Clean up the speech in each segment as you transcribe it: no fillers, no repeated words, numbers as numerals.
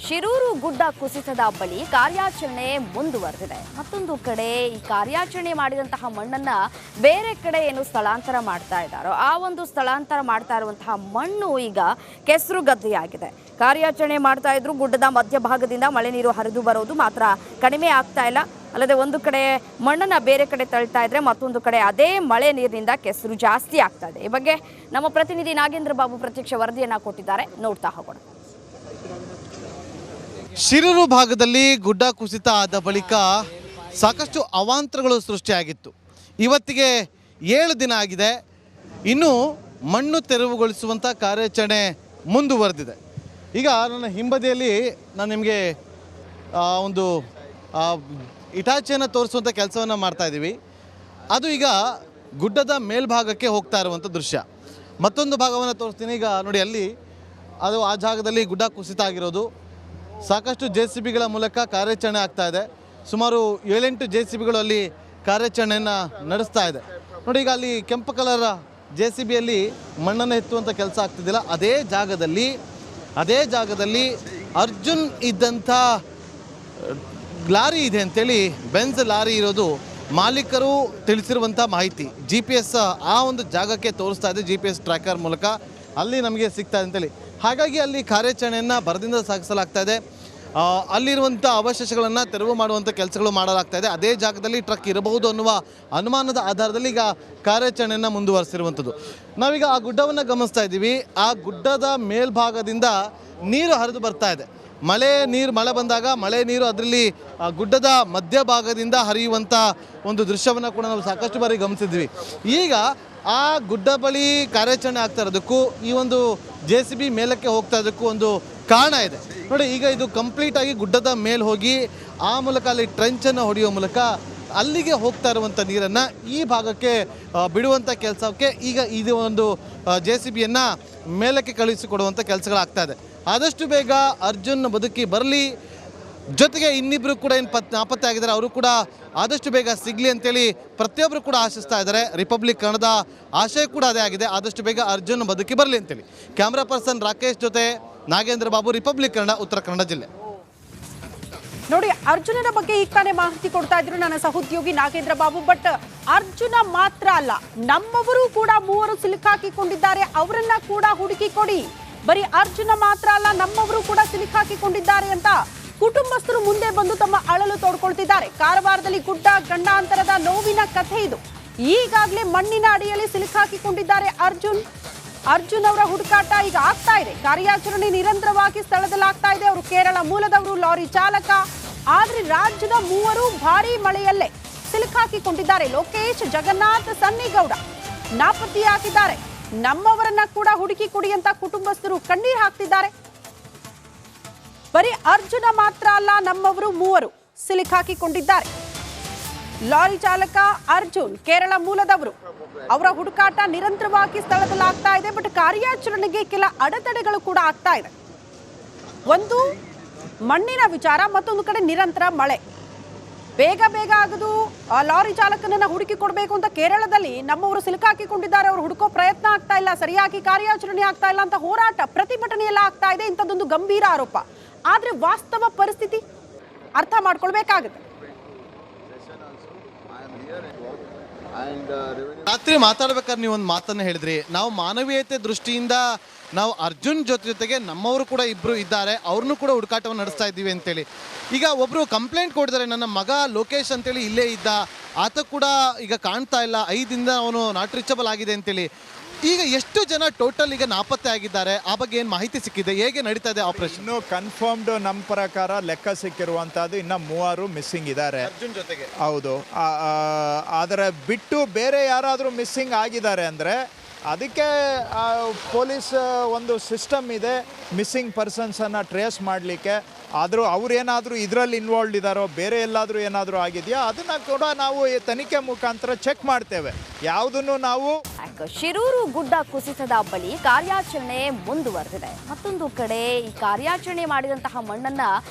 ಶಿರೂರು ಗುಡ್ಡ ಕುಸಿತದ ಬಳಿ ಕಾರ್ಯಾಚರಣೆ ಮುಂದುವರೆದಿದೆ. ಮತ್ತೊಂದು ಕಡೆ ಈ ಕಾರ್ಯಾಚರಣೆ ಮಾಡಿದಂತಹ ಮಣ್ಣನ್ನ ಬೇರೆ ಕಡೆ ಏನು ಸ್ಥಳಾಂತರ ಮಾಡ್ತಾ ಇದ್ದಾರೋ ಆ ಒಂದು ಸ್ಥಳಾಂತರ ಮಾಡ್ತಾ ಇರುವಂತಹ ಮಣ್ಣು ಈಗ ಕೆಸರುಗದ್ದೆಯಾಗಿದೆ. ಕಾರ್ಯಾಚರಣೆ ಮಾಡ್ತಾ ಇದ್ರು ಗುಡ್ಡದ ಮಧ್ಯಭಾಗದಿಂದ ಮಳೆ ನೀರು ಹರಿದು ಬರೋದು ಮಾತ್ರ ಕಡಿಮೆ ಆಗ್ತಾ ಇಲ್ಲ. ಅಲ್ಲದೆ ಒಂದು ಕಡೆ ಮಣ್ಣನ್ನ ಬೇರೆ ಕಡೆ ತಳ್ತಾ ಇದ್ರೆ ಮತ್ತೊಂದು ಕಡೆ ಅದೇ ಮಳೆ ನೀರಿನಿಂದ ಕೆಸರು ಜಾಸ್ತಿ ಆಗ್ತಾ ಇದೆ. ಈ ಬಗ್ಗೆ ನಮ್ಮ ಪ್ರತಿನಿಧಿ ನಾಗೇಂದ್ರ ಬಾಬು ಪ್ರತ್ಯಕ್ಷ ವರದಿಯನ್ನ ಕೊಟ್ಟಿದ್ದಾರೆ, ನೋಡ್ತಾ ಹೋಗೋಣ. ಶಿರೂರು ಭಾಗದಲ್ಲಿ ಗುಡ್ಡ ಕುಸಿತ ಆದ ಬಳಿಕ ಸಾಕಷ್ಟು ಅವಾಂತರಗಳು ಸೃಷ್ಟಿಯಾಗಿತ್ತು. ಇವತ್ತಿಗೆ 7 ದಿನ ಆಗಿದೆ. ಇನ್ನು ಮಣ್ಣು ತೆರವುಗೊಳಿಸುವಂಥ ಕಾರ್ಯಾಚರಣೆ ಮುಂದುವರೆದಿದೆ. ಈಗ ನನ್ನ ಹಿಂಬದಿಯಲ್ಲಿ ನಾನು ನಿಮಗೆ ಒಂದು ಇಟಾಚಿಯನ್ನು ತೋರಿಸುವಂಥ ಕೆಲಸವನ್ನು ಮಾಡ್ತಾ ಇದ್ದೀವಿ. ಅದು ಈಗ ಗುಡ್ಡದ ಮೇಲ್ಭಾಗಕ್ಕೆ ಹೋಗ್ತಾ ಇರುವಂಥ ದೃಶ್ಯ. ಮತ್ತೊಂದು ಭಾಗವನ್ನು ತೋರಿಸ್ತೀನಿ. ಈಗ ನೋಡಿ, ಅಲ್ಲಿ ಅದು ಆ ಜಾಗದಲ್ಲಿ ಗುಡ್ಡ ಕುಸಿತ ಆಗಿರೋದು. ಸಾಕಷ್ಟು JCBಗಳ ಮೂಲಕ ಕಾರ್ಯಾಚರಣೆ ಆಗ್ತಾ ಇದೆ. ಸುಮಾರು 7-8 JCBಗಳು ಅಲ್ಲಿ ಕಾರ್ಯಾಚರಣೆಯನ್ನು ನಡೆಸ್ತಾ ಇದೆ. ನೋಡಿ, ಈಗ ಅಲ್ಲಿ ಕೆಂಪು ಕಲರ್ JCBಯಲ್ಲಿ ಮಣ್ಣನ್ನು ಎತ್ತುವಂಥ ಕೆಲಸ ಆಗ್ತಿದ್ದಿಲ್ಲ. ಅದೇ ಜಾಗದಲ್ಲಿ ಅರ್ಜುನ್ ಇದ್ದಂಥ ಲಾರಿ ಇದೆ ಅಂತೇಳಿ, ಬೆಂಜ್ ಲಾರಿ ಇರೋದು ಮಾಲೀಕರು ತಿಳಿಸಿರುವಂಥ ಮಾಹಿತಿ. GPS ಆ ಒಂದು ಜಾಗಕ್ಕೆ ತೋರಿಸ್ತಾ ಇದೆ, GPS ಟ್ರ್ಯಾಕರ್ ಮೂಲಕ ಅಲ್ಲಿ ನಮಗೆ ಸಿಗ್ತಾ ಇದೆ ಅಂತೇಳಿ. ಹಾಗಾಗಿ ಅಲ್ಲಿ ಕಾರ್ಯಾಚರಣೆಯನ್ನು ಭರದಿಂದ ಸಾಗಿಸಲಾಗ್ತಾ ಇದೆ. ಅಲ್ಲಿರುವಂಥ ಅವಶೇಷಗಳನ್ನು ತೆರವು ಮಾಡುವಂಥ ಕೆಲಸಗಳು ಮಾಡಲಾಗ್ತಾ ಇದೆ. ಅದೇ ಜಾಗದಲ್ಲಿ ಟ್ರಕ್ ಇರಬಹುದು ಅನ್ನುವ ಅನುಮಾನದ ಆಧಾರದಲ್ಲಿ ಈಗ ಕಾರ್ಯಾಚರಣೆಯನ್ನು ಮುಂದುವರಿಸಿರುವಂಥದ್ದು. ನಾವೀಗ ಆ ಗುಡ್ಡವನ್ನು ಗಮನಿಸ್ತಾ ಇದ್ದೀವಿ. ಆ ಗುಡ್ಡದ ಮೇಲ್ಭಾಗದಿಂದ ನೀರು ಹರಿದು ಬರ್ತಾ ಇದೆ. ಮಳೆ ಬಂದಾಗ ಮಳೆ ನೀರು ಅದರಲ್ಲಿ ಗುಡ್ಡದ ಮಧ್ಯಭಾಗದಿಂದ ಹರಿಯುವಂಥ ಒಂದು ದೃಶ್ಯವನ್ನು ಕೂಡ ನಾವು ಸಾಕಷ್ಟು ಬಾರಿ ಗಮನಿಸಿದ್ವಿ. ಈಗ ಆ ಗುಡ್ಡ ಬಳಿ ಕಾರ್ಯಾಚರಣೆ ಆಗ್ತಾ ಇರೋದಕ್ಕೂ ಈ ಒಂದು JCB ಮೇಲಕ್ಕೆ ಹೋಗ್ತಾ ಇರೋದಕ್ಕೂ ಒಂದು ಕಾರಣ ಇದೆ. ನೋಡಿ, ಈಗ ಇದು ಕಂಪ್ಲೀಟಾಗಿ ಗುಡ್ಡದ ಮೇಲೆ ಹೋಗಿ ಆ ಮೂಲಕ ಅಲ್ಲಿ ಟ್ರೆಂಚನ್ನು ಹೊಡೆಯುವ ಮೂಲಕ ಅಲ್ಲಿಗೆ ಹೋಗ್ತಾ ಇರುವಂಥ ನೀರನ್ನು ಈ ಭಾಗಕ್ಕೆ ಬಿಡುವಂಥ ಕೆಲಸಕ್ಕೆ ಈಗ ಇದು ಒಂದು JCBಯನ್ನು ಮೇಲಕ್ಕೆ ಕಳುಹಿಸಿಕೊಡುವಂಥ ಕೆಲಸಗಳಾಗ್ತಾ ಇದೆ. ಆದಷ್ಟು ಬೇಗ ಅರ್ಜುನ್ ಬದುಕಿ ಬರಲಿ, ಜೊತೆಗೆ ಇನ್ನಿಬ್ಬರು ಕೂಡ ಏನು ನಾಪತ್ತೆ ಆಗಿದ್ದಾರೆ, ಅವರು ಕೂಡ ಆದಷ್ಟು ಬೇಗ ಸಿಗಲಿ ಅಂತೇಳಿ ಪ್ರತಿಯೊಬ್ಬರು ಕೂಡ ಆಶಿಸ್ತಾ ಇದ್ದಾರೆ. ರಿಪಬ್ಲಿಕ್ ಕನ್ನಡದ ಆಶಯ ಕೂಡ ಅದೇ ಆಗಿದೆ, ಆದಷ್ಟು ಬೇಗ ಅರ್ಜುನ್ ಬದುಕಿ ಬರಲಿ ಅಂತೇಳಿ. ಕ್ಯಾಮ್ರಾ ಪರ್ಸನ್ ರಾಕೇಶ್ ಜೊತೆ ನಾಗೇಂದ್ರ ಬಾಬು, ರಿಪಬ್ಲಿಕ್ ಕನ್ನಡ, ಉತ್ತರ ಕನ್ನಡ ಜಿಲ್ಲೆ. ನೋಡಿ, ಅರ್ಜುನನ ಬಗ್ಗೆ ಈಗ ತಾನೇ ಮಾಹಿತಿ ಕೊಡ್ತಾ ಇದ್ರು ನನ್ನ ಸಹೋದ್ಯೋಗಿ ನಾಗೇಂದ್ರ ಬಾಬು. ಬಟ್ ಅರ್ಜುನ ಮಾತ್ರ ಅಲ್ಲ, ನಮ್ಮವರು ಕೂಡ 3 ಸಿಲುಕಾಕಿಕೊಂಡಿದ್ದಾರೆ, ಅವರನ್ನ ಕೂಡ ಹುಡುಕಿ ಕೊಡಿ. ಬರೀ ಅರ್ಜುನ ಮಾತ್ರ ಅಲ್ಲ, ನಮ್ಮವರು ಕೂಡ ಸಿಲುಕಾಕಿಕೊಂಡಿದ್ದಾರೆ ಅಂತ ಕುಟುಂಬಸ್ಥರು ಮುಂದೆ ಬಂದು ತಮ್ಮ ಅಳಲು ತೋಡ್ಕೊಳ್ತಿದ್ದಾರೆ. ಕಾರವಾರದಲ್ಲಿ ಗುಡ್ಡ ಗಂಡಾಂತರದ ನೋವಿನ ಕಥೆ ಇದು. ಈಗಾಗಲೇ ಮಣ್ಣಿನ ಅಡಿಯಲ್ಲಿ ಸಿಲುಕಾಕಿಕೊಂಡಿದ್ದಾರೆ ಅರ್ಜುನ್ ಅವರ ಹುಡುಕಾಟ ಈಗ ಆಗ್ತಾ ಇದೆ. ಕಾರ್ಯಾಚರಣೆ ನಿರಂತರವಾಗಿ ಸ್ಥಳದಲ್ಲಾಗ್ತಾ ಇದೆ. ಅವರು ಕೇರಳ ಮೂಲದವರು, ಲಾರಿ ಚಾಲಕ. ಆದ್ರೆ ರಾಜ್ಯದ 3 ಭಾರೀ ಮಳೆಯಲ್ಲೇ ಸಿಲುಕಾಕಿಕೊಂಡಿದ್ದಾರೆ. ಲೋಕೇಶ್, ಜಗನ್ನಾಥ್, ಸನ್ನಿಗೌಡ ನಾಪತ್ತೆಯಾಗಿದ್ದಾರೆ. ನಮ್ಮವರನ್ನ ಕೂಡ ಹುಡುಕಿ ಕೊಡಿ ಅಂತ ಕುಟುಂಬಸ್ಥರು ಕಣ್ಣೀರು ಹಾಕ್ತಿದ್ದಾರೆ. ಬರೀ ಅರ್ಜುನ ಮಾತ್ರ ಅಲ್ಲ, ನಮ್ಮವರು 3 ಸಿಲುಕಾಕಿಕೊಂಡಿದ್ದಾರೆ. ಲಾರಿ ಚಾಲಕ ಅರ್ಜುನ್, ಕೇರಳ ಮೂಲದವರು. ಅವರ ಹುಡುಕಾಟ ನಿರಂತರವಾಗಿ ಸ್ಥಳದಲ್ಲಿ ಆಗ್ತಾ ಇದೆ. ಬಟ್ ಕಾರ್ಯಾಚರಣೆಗೆ ಕೆಲ ಅಡೆತಡೆಗಳು ಕೂಡ ಆಗ್ತಾ ಇದೆ. ಒಂದು ಮಣ್ಣಿನ ವಿಚಾರ, ಮತ್ತೊಂದು ಕಡೆ ನಿರಂತರ ಮಳೆ. ಬೇಗ ಆಗದು ಲಾರಿ ಚಾಲಕನನ್ನ ಹುಡುಕಿ ಕೊಡಬೇಕು ಅಂತ ಕೇರಳದಲ್ಲಿ ನಮ್ಮವರು ಸಿಲುಕಾಕಿಕೊಂಡಿದ್ದಾರೆ. ಅವರು ಹುಡುಕೋ ಪ್ರಯತ್ನ ಆಗ್ತಾ ಇಲ್ಲ, ಸರಿಯಾಗಿ ಕಾರ್ಯಾಚರಣೆ ಆಗ್ತಾ ಇಲ್ಲ ಅಂತ ಹೋರಾಟ, ಪ್ರತಿಭಟನೆ ಎಲ್ಲ ಆಗ್ತಾ ಇದೆ. ಇಂಥದ್ದೊಂದು ಗಂಭೀರ ಆರೋಪ. ಆದ್ರೆ ವಾಸ್ತವ ಪರಿಸ್ಥಿತಿ ಅರ್ಥ ಮಾಡ್ಕೊಳ್ಬೇಕಾಗುತ್ತೆ. ರಾತ್ರಿ ಮಾತಾಡ್ಬೇಕಾದ್ರೆ ನೀವು ಒಂದು ಮಾತನ್ನು ಹೇಳಿದ್ರಿ, ನಾವು ಮಾನವೀಯತೆ ದೃಷ್ಟಿಯಿಂದ ನಾವು ಅರ್ಜುನ್ ಜೊತೆಗೆ ನಮ್ಮವರು ಕೂಡ 2 ಇದ್ದಾರೆ, ಅವ್ರನ್ನೂ ಕೂಡ ಹುಡುಕಾಟವನ್ನು ನಡೆಸ್ತಾ ಇದ್ದೀವಿ ಅಂತೇಳಿ. ಈಗ ಒಬ್ಬರು ಕಂಪ್ಲೇಂಟ್ ಕೊಟ್ಟಿದ್ದಾರೆ, ನನ್ನ ಮಗ ಲೋಕೇಶ್ ಅಂತೇಳಿ ಇಲ್ಲೇ ಇದ್ದ, ಆತ ಕೂಡ ಈಗ ಕಾಣ್ತಾ ಇಲ್ಲ, 5 ದಿನ ಅವನು ನಾಟ್ ರೀಚಬಲ್ ಆಗಿದೆ ಅಂತೇಳಿ. ಈಗ ಎಷ್ಟು ಜನ ಟೋಟಲ್ ಈಗ ನಾಪತ್ತೆ ಆಗಿದ್ದಾರೆ, ಆ ಬಗ್ಗೆ ಏನು ಮಾಹಿತಿ ಸಿಕ್ಕಿದೆ, ಹೇಗೆ ನಡೀತಾ ಇದೆ ಆಪರೇಷನ್? ಇನ್ನು ಕನ್ಫರ್ಮ್ಡ್ ನಮ್ಮ ಪ್ರಕಾರ ಲೆಕ್ಕ ಸಿಕ್ಕಿರುವಂಥದ್ದು ಇನ್ನು 3 ಮಿಸ್ಸಿಂಗ್ ಇದ್ದಾರೆ ಅರ್ಜುನ್ ಜೊತೆಗೆ. ಹೌದು, ಆದರೆ ಬಿಟ್ಟು ಬೇರೆ ಯಾರಾದರೂ ಮಿಸ್ಸಿಂಗ್ ಆಗಿದ್ದಾರೆ ಅಂದರೆ ಅದಕ್ಕೆ ಪೊಲೀಸ್ ಒಂದು ಸಿಸ್ಟಮ್ ಇದೆ ಮಿಸ್ಸಿಂಗ್ ಪರ್ಸನ್ಸನ್ನು ಟ್ರೇಸ್ ಮಾಡಲಿಕ್ಕೆ. ಆದರೂ ಅವ್ರೇನಾದರೂ ಇದರಲ್ಲಿ ಇನ್ವಾಲ್ವ್ ಇದ್ದಾರೋ, ಬೇರೆ ಎಲ್ಲಾದರೂ ಏನಾದರೂ ಆಗಿದೆಯಾ ಅದನ್ನು ಕೂಡ ನಾವು ತನಿಖೆ ಮುಖಾಂತರ ಚೆಕ್ ಮಾಡ್ತೇವೆ. ಯಾವುದನ್ನು ನಾವು ಶಿರೂರು ಗುಡ್ಡ ಕುಸಿತದ ಬಳಿ ಕಾರ್ಯಾಚರಣೆ ಮುಂದುವರೆದಿದೆ. ಮತ್ತೊಂದು ಕಡೆ ಈ ಕಾರ್ಯಾಚರಣೆ ಮಾಡಿದಂತಹ ಮಣ್ಣನ್ನ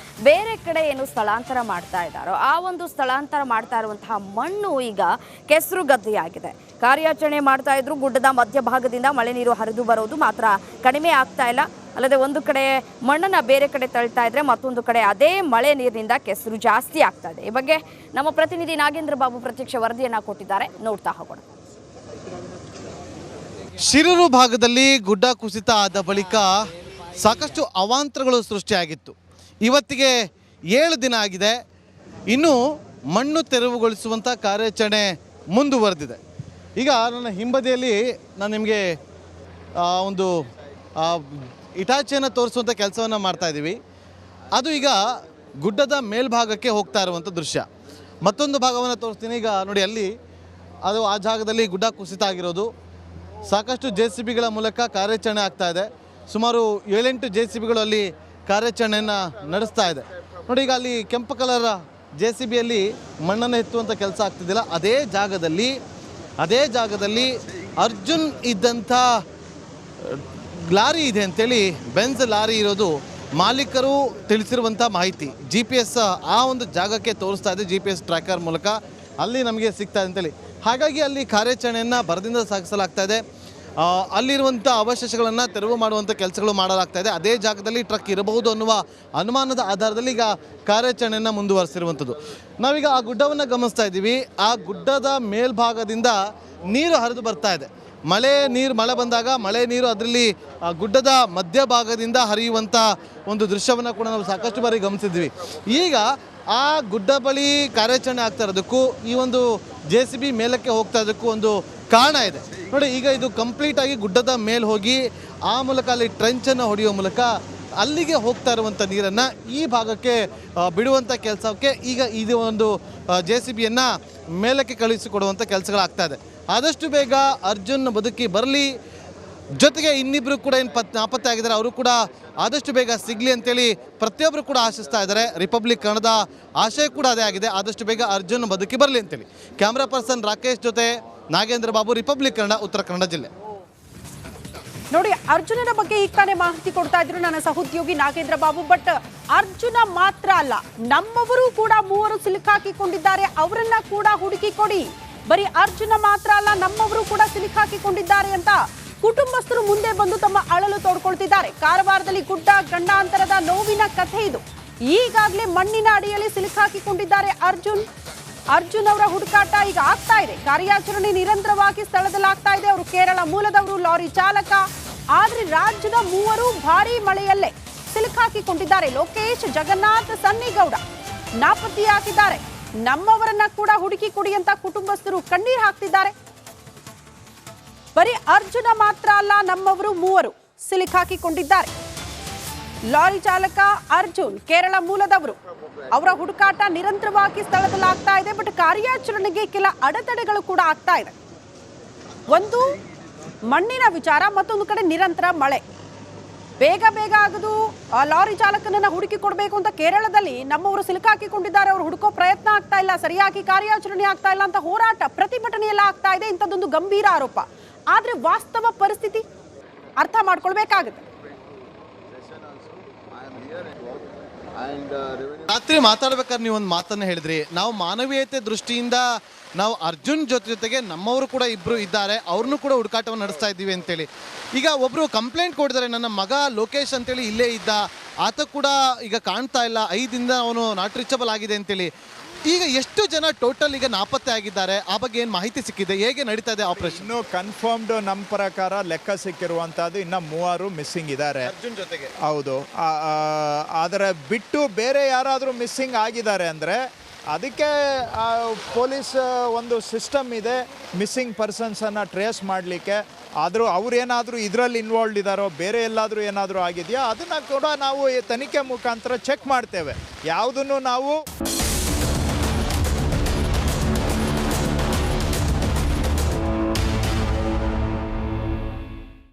ಬೇರೆ ಕಡೆ ಏನು ಸ್ಥಳಾಂತರ ಮಾಡ್ತಾ ಇದ್ದಾರೋ ಆ ಒಂದು ಸ್ಥಳಾಂತರ ಮಾಡ್ತಾ ಇರುವಂತಹ ಮಣ್ಣು ಈಗ ಕೆಸರುಗದ್ದೆಯಾಗಿದೆ. ಕಾರ್ಯಾಚರಣೆ ಮಾಡ್ತಾ ಇದ್ರು ಗುಡ್ಡದ ಮಧ್ಯಭಾಗದಿಂದ ಮಳೆ ನೀರು ಹರಿದು ಬರೋದು ಮಾತ್ರ ಕಡಿಮೆ ಆಗ್ತಾ ಇಲ್ಲ. ಅಲ್ಲದೆ ಒಂದು ಕಡೆ ಮಣ್ಣನ್ನು ಬೇರೆ ಕಡೆ ತಳ್ತಾ ಇದ್ರೆ ಮತ್ತೊಂದು ಕಡೆ ಅದೇ ಮಳೆ ನೀರಿನಿಂದ ಕೆಸರು ಜಾಸ್ತಿ ಆಗ್ತಾ ಇದೆ. ಈ ಬಗ್ಗೆ ನಮ್ಮ ಪ್ರತಿನಿಧಿ ನಾಗೇಂದ್ರ ಬಾಬು ಪ್ರತ್ಯಕ್ಷ ವರದಿಯನ್ನು ಕೊಟ್ಟಿದ್ದಾರೆ, ನೋಡ್ತಾ ಹೋಗೋಣ. ಶಿರೂರು ಭಾಗದಲ್ಲಿ ಗುಡ್ಡ ಕುಸಿತ ಆದ ಬಳಿಕ ಸಾಕಷ್ಟು ಅವಾಂತರಗಳು ಸೃಷ್ಟಿಯಾಗಿತ್ತು. ಇವತ್ತಿಗೆ 7 ದಿನ ಆಗಿದೆ. ಇನ್ನು ಮಣ್ಣು ತೆರವುಗೊಳಿಸುವಂಥ ಕಾರ್ಯಾಚರಣೆ ಮುಂದುವರೆದಿದೆ. ಈಗ ನನ್ನ ಹಿಂಬದಿಯಲ್ಲಿ ನಾನು ನಿಮಗೆ ಒಂದು ಇಟಾಚಿಯನ್ನು ತೋರಿಸುವಂಥ ಕೆಲಸವನ್ನು ಮಾಡ್ತಾ ಇದ್ದೀವಿ. ಅದು ಈಗ ಗುಡ್ಡದ ಮೇಲ್ಭಾಗಕ್ಕೆ ಹೋಗ್ತಾ ಇರುವಂಥ ದೃಶ್ಯ. ಮತ್ತೊಂದು ಭಾಗವನ್ನು ತೋರಿಸ್ತೀನಿ. ಈಗ ನೋಡಿ, ಅಲ್ಲಿ ಅದು ಆ ಜಾಗದಲ್ಲಿ ಗುಡ್ಡ ಕುಸಿತ ಆಗಿರೋದು. ಸಾಕಷ್ಟು JCBಗಳ ಮೂಲಕ ಕಾರ್ಯಾಚರಣೆ ಆಗ್ತಾ ಇದೆ. ಸುಮಾರು 7-8 JCBಗಳು ಅಲ್ಲಿ ಕಾರ್ಯಾಚರಣೆಯನ್ನು ನಡೆಸ್ತಾ ಇದೆ. ನೋಡಿ, ಈಗ ಅಲ್ಲಿ ಕೆಂಪು ಕಲರ್ JCBಯಲ್ಲಿ ಮಣ್ಣನ್ನು ಎತ್ತುವಂಥ ಕೆಲಸ ಆಗ್ತಿದ್ದಿಲ್ಲ. ಅದೇ ಜಾಗದಲ್ಲಿ ಅರ್ಜುನ್ ಇದ್ದಂಥ ಲಾರಿ ಇದೆ ಅಂತೇಳಿ, ಬೆಂಜ್ ಲಾರಿ ಇರೋದು ಮಾಲೀಕರು ತಿಳಿಸಿರುವಂಥ ಮಾಹಿತಿ. GPS ಆ ಒಂದು ಜಾಗಕ್ಕೆ ತೋರಿಸ್ತಾ ಇದೆ, GPS ಟ್ರ್ಯಾಕರ್ ಮೂಲಕ ಅಲ್ಲಿ ನಮಗೆ ಸಿಗ್ತಾ ಇದೆ ಅಂತೇಳಿ. ಹಾಗಾಗಿ ಅಲ್ಲಿ ಕಾರ್ಯಾಚರಣೆಯನ್ನು ಭರದಿಂದ ಸಾಗಿಸಲಾಗ್ತಾ ಇದೆ. ಅಲ್ಲಿರುವಂಥ ಅವಶೇಷಗಳನ್ನು ತೆರವು ಮಾಡುವಂಥ ಕೆಲಸಗಳು ಮಾಡಲಾಗ್ತಾ ಇದೆ. ಅದೇ ಜಾಗದಲ್ಲಿ ಟ್ರಕ್ ಇರಬಹುದು ಅನ್ನುವ ಅನುಮಾನದ ಆಧಾರದಲ್ಲಿ ಈಗ ಕಾರ್ಯಾಚರಣೆಯನ್ನು ಮುಂದುವರಿಸಿರುವಂಥದ್ದು. ನಾವೀಗ ಆ ಗುಡ್ಡವನ್ನು ಗಮನಿಸ್ತಾ ಇದ್ದೀವಿ. ಆ ಗುಡ್ಡದ ಮೇಲ್ಭಾಗದಿಂದ ನೀರು ಹರಿದು ಬರ್ತಾ ಇದೆ. ಮಳೆ ಬಂದಾಗ ಮಳೆ ನೀರು ಅದರಲ್ಲಿ ಗುಡ್ಡದ ಮಧ್ಯಭಾಗದಿಂದ ಹರಿಯುವಂಥ ಒಂದು ದೃಶ್ಯವನ್ನು ಕೂಡ ನಾವು ಸಾಕಷ್ಟು ಬಾರಿ ಗಮನಿಸಿದ್ವಿ. ಈಗ ಆ ಗುಡ್ಡ ಬಳಿ ಕಾರ್ಯಾಚರಣೆ ಆಗ್ತಾ ಇರೋದಕ್ಕೂ ಈ ಒಂದು JCB ಮೇಲಕ್ಕೆ ಹೋಗ್ತಾ ಇರೋದಕ್ಕೂ ಒಂದು ಕಾರಣ ಇದೆ. ನೋಡಿ, ಈಗ ಇದು ಕಂಪ್ಲೀಟಾಗಿ ಗುಡ್ಡದ ಮೇಲೆ ಹೋಗಿ ಆ ಮೂಲಕ ಅಲ್ಲಿ ಟ್ರೆಂಚನ್ನು ಹೊಡೆಯುವ ಮೂಲಕ ಅಲ್ಲಿಗೆ ಹೋಗ್ತಾ ಇರುವಂಥ ನೀರನ್ನು ಈ ಭಾಗಕ್ಕೆ ಬಿಡುವಂಥ ಕೆಲಸಕ್ಕೆ ಈಗ ಇದು ಒಂದು JCBಯನ್ನು ಮೇಲಕ್ಕೆ ಕಳುಹಿಸಿಕೊಡುವಂಥ ಕೆಲಸಗಳಾಗ್ತಾ ಇದೆ. ಆದಷ್ಟು ಬೇಗ ಅರ್ಜುನ್ ಬದುಕಿ ಬರಲಿ, ಜೊತೆಗೆ ಇನ್ನಿಬ್ಬರು ಕೂಡ ಏನು ನಾಪತ್ತೆ ಆಗಿದ್ದಾರೆ, ಅವರು ಕೂಡ ಆದಷ್ಟು ಬೇಗ ಸಿಗಲಿ ಅಂತೇಳಿ ಪ್ರತಿಯೊಬ್ಬರು ಕೂಡ ಆಶಿಸ್ತಾ ಇದ್ದಾರೆ. ರಿಪಬ್ಲಿಕ್ ಕನ್ನಡದ ಆಶಯ ಕೂಡ ಅದೇ ಆಗಿದೆ, ಆದಷ್ಟು ಬೇಗ ಅರ್ಜುನ್ ಬದುಕಿ ಬರಲಿ ಅಂತೇಳಿ. ಕ್ಯಾಮ್ರಾ ಪರ್ಸನ್ ರಾಕೇಶ್ ಜೊತೆ ನಾಗೇಂದ್ರ ಬಾಬು, ರಿಪಬ್ಲಿಕ್ ಕನ್ನಡ, ಉತ್ತರ ಕನ್ನಡ ಜಿಲ್ಲೆ. ನೋಡಿ, ಅರ್ಜುನನ ಬಗ್ಗೆ ಈಗ ತಾನೇ ಮಾಹಿತಿ ಕೊಡ್ತಾ ಇದ್ರು ನನ್ನ ಸಹೋದ್ಯೋಗಿ ನಾಗೇಂದ್ರ ಬಾಬು. ಬಟ್ ಅರ್ಜುನ ಮಾತ್ರ ಅಲ್ಲ, ನಮ್ಮವರು ಕೂಡ 3 ಸಿಲುಕಾಕಿಕೊಂಡಿದ್ದಾರೆ, ಅವರನ್ನ ಕೂಡ ಹುಡುಕಿ ಕೊಡಿ. ಬರೀ ಅರ್ಜುನ ಮಾತ್ರ ಅಲ್ಲ, ನಮ್ಮವರು ಕೂಡ ಸಿಲುಕಾಕಿಕೊಂಡಿದ್ದಾರೆ ಅಂತ ಕುಟುಂಬಸ್ಥರು ಮುಂದೆ ಬಂದು ತಮ್ಮ ಅಳಲು ತೋಡ್ಕೊಳ್ತಿದ್ದಾರೆ. ಕಾರವಾರದಲ್ಲಿ ಗುಡ್ಡ ಗಂಡಾಂತರದ ನೋವಿನ ಕಥೆ ಇದು. ಈಗಾಗಲೇ ಮಣ್ಣಿನ ಅಡಿಯಲ್ಲಿ ಸಿಲುಕಾಕಿಕೊಂಡಿದ್ದಾರೆ ಅರ್ಜುನ್ ಅವರ ಹುಡುಕಾಟ ಈಗ ಆಗ್ತಾ ಇದೆ. ಕಾರ್ಯಾಚರಣೆ ನಿರಂತರವಾಗಿ ಸ್ಥಳದಲ್ಲಿ ಆಗ್ತಾ ಇದೆ. ಅವರು ಕೇರಳ ಮೂಲದವರು, ಲಾರಿ ಚಾಲಕ. ಆದ್ರೆ ರಾಜ್ಯದ 3 ಭಾರೀ ಮಳೆಯಲ್ಲೇ ಸಿಲುಕಾಕಿಕೊಂಡಿದ್ದಾರೆ. ಲೋಕೇಶ್, ಜಗನ್ನಾಥ್, ಸನ್ನಿಗೌಡ ನಾಪತ್ತೆಯಾಗಿದ್ದಾರೆ. ನಮ್ಮವರನ್ನ ಕೂಡ ಹುಡುಕಿ ಕೊಡಿ ಅಂತ ಕುಟುಂಬಸ್ಥರು ಕಣ್ಣೀರು ಹಾಕ್ತಿದ್ದಾರೆ. ಬರೀ ಅರ್ಜುನ ಮಾತ್ರ ಅಲ್ಲ, ನಮ್ಮವರು 3 ಸಿಲುಕಾಕಿಕೊಂಡಿದ್ದಾರೆ. ಲಾರಿ ಚಾಲಕ ಅರ್ಜುನ್, ಕೇರಳ ಮೂಲದವರು. ಅವರ ಹುಡುಕಾಟ ನಿರಂತರವಾಗಿ ಸ್ಥಳದಲ್ಲಿ ಆಗ್ತಾ ಇದೆ. ಬಟ್ ಕಾರ್ಯಾಚರಣೆಗೆ ಕೆಲ ಅಡೆತಡೆಗಳು ಕೂಡ ಆಗ್ತಾ ಇದೆ. ಒಂದು ಮಣ್ಣಿನ ವಿಚಾರ, ಮತ್ತೊಂದು ಕಡೆ ನಿರಂತರ ಮಳೆ. ಬೇಗ ಆಗೋದು ಲಾರಿ ಚಾಲಕನನ್ನ ಹುಡುಕಿ ಕೊಡಬೇಕು ಅಂತ ಕೇರಳದಲ್ಲಿ ನಮ್ಮವರು ಸಿಲುಕಾಕಿಕೊಂಡಿದ್ದಾರೆ. ಅವರು ಹುಡುಕೋ ಪ್ರಯತ್ನ ಆಗ್ತಾ ಇಲ್ಲ, ಸರಿಯಾಗಿ ಕಾರ್ಯಾಚರಣೆ ಆಗ್ತಾ ಇಲ್ಲ ಅಂತ ಹೋರಾಟ, ಪ್ರತಿಭಟನೆ ಎಲ್ಲ ಆಗ್ತಾ ಇದೆ. ಇಂಥದ್ದೊಂದು ಗಂಭೀರ ಆರೋಪ. ಆದ್ರೆ ವಾಸ್ತವ ಪರಿಸ್ಥಿತಿ ಅರ್ಥ ಮಾಡ್ಕೊಳ್ಬೇಕಾಗುತ್ತೆ. ರಾತ್ರಿ ಮಾತಾಡ್ಬೇಕಾದ್ರೆ ನೀವು ಒಂದು ಮಾತನ್ನ ಹೇಳಿದ್ರಿ, ನಾವು ಮಾನವೀಯತೆ ದೃಷ್ಟಿಯಿಂದ ನಾವು ಅರ್ಜುನ್ ಜೊತೆಗೆ ನಮ್ಮವರು ಕೂಡ 2 ಇದ್ದಾರೆ, ಅವ್ರನ್ನೂ ಕೂಡ ಹುಡುಕಾಟವನ್ನು ನಡೆಸ್ತಾ ಇದ್ದೀವಿ ಅಂತೇಳಿ. ಈಗ ಒಬ್ಬರು ಕಂಪ್ಲೇಂಟ್ ಕೊಟ್ಟಿದ್ದಾರೆ, ನನ್ನ ಮಗ ಲೋಕೇಶ್ ಅಂತೇಳಿ ಇಲ್ಲೇ ಇದ್ದ, ಆತ ಕೂಡ ಈಗ ಕಾಣ್ತಾ ಇಲ್ಲ, 5 ದಿನದಿಂದ ಅವನು ನಾಟ್ ರೀಚಬಲ್ ಆಗಿದೆ ಅಂತೇಳಿ. ಈಗ ಎಷ್ಟು ಜನ ಟೋಟಲ್ ಈಗ ನಾಪತ್ತೆ ಆಗಿದ್ದಾರೆ, ಆ ಬಗ್ಗೆ ಏನು ಮಾಹಿತಿ ಸಿಕ್ಕಿದೆ, ಹೇಗೆ ನಡೀತಾ ಇದೆ ಆಪರೇಷನ್? ಇನ್ನು ಕನ್ಫರ್ಮ್ಡ್ ನಮ್ಮ ಪ್ರಕಾರ ಲೆಕ್ಕ ಸಿಕ್ಕಿರುವಂಥದ್ದು ಇನ್ನು 3 ಮಿಸ್ಸಿಂಗ್ ಇದ್ದಾರೆ ಅರ್ಜುನ್ ಜೊತೆಗೆ. ಹೌದು, ಆದರೆ ಬಿಟ್ಟು ಬೇರೆ ಯಾರಾದರೂ ಮಿಸ್ಸಿಂಗ್ ಆಗಿದ್ದಾರೆ ಅಂದರೆ ಅದಕ್ಕೆ ಪೊಲೀಸ್ ಒಂದು ಸಿಸ್ಟಮ್ ಇದೆ ಮಿಸ್ಸಿಂಗ್ ಪರ್ಸನ್ಸನ್ನು ಟ್ರೇಸ್ ಮಾಡಲಿಕ್ಕೆ. ಆದರೂ ಅವ್ರೇನಾದರೂ ಇದರಲ್ಲಿ ಇನ್ವಾಲ್ವ್ ಇದ್ದಾರೋ, ಬೇರೆ ಎಲ್ಲಾದರೂ ಏನಾದರೂ ಆಗಿದೆಯಾ ಅದನ್ನು ಕೂಡ ನಾವು ತನಿಖೆ ಮುಖಾಂತರ ಚೆಕ್ ಮಾಡ್ತೇವೆ. ಯಾವುದನ್ನು ನಾವು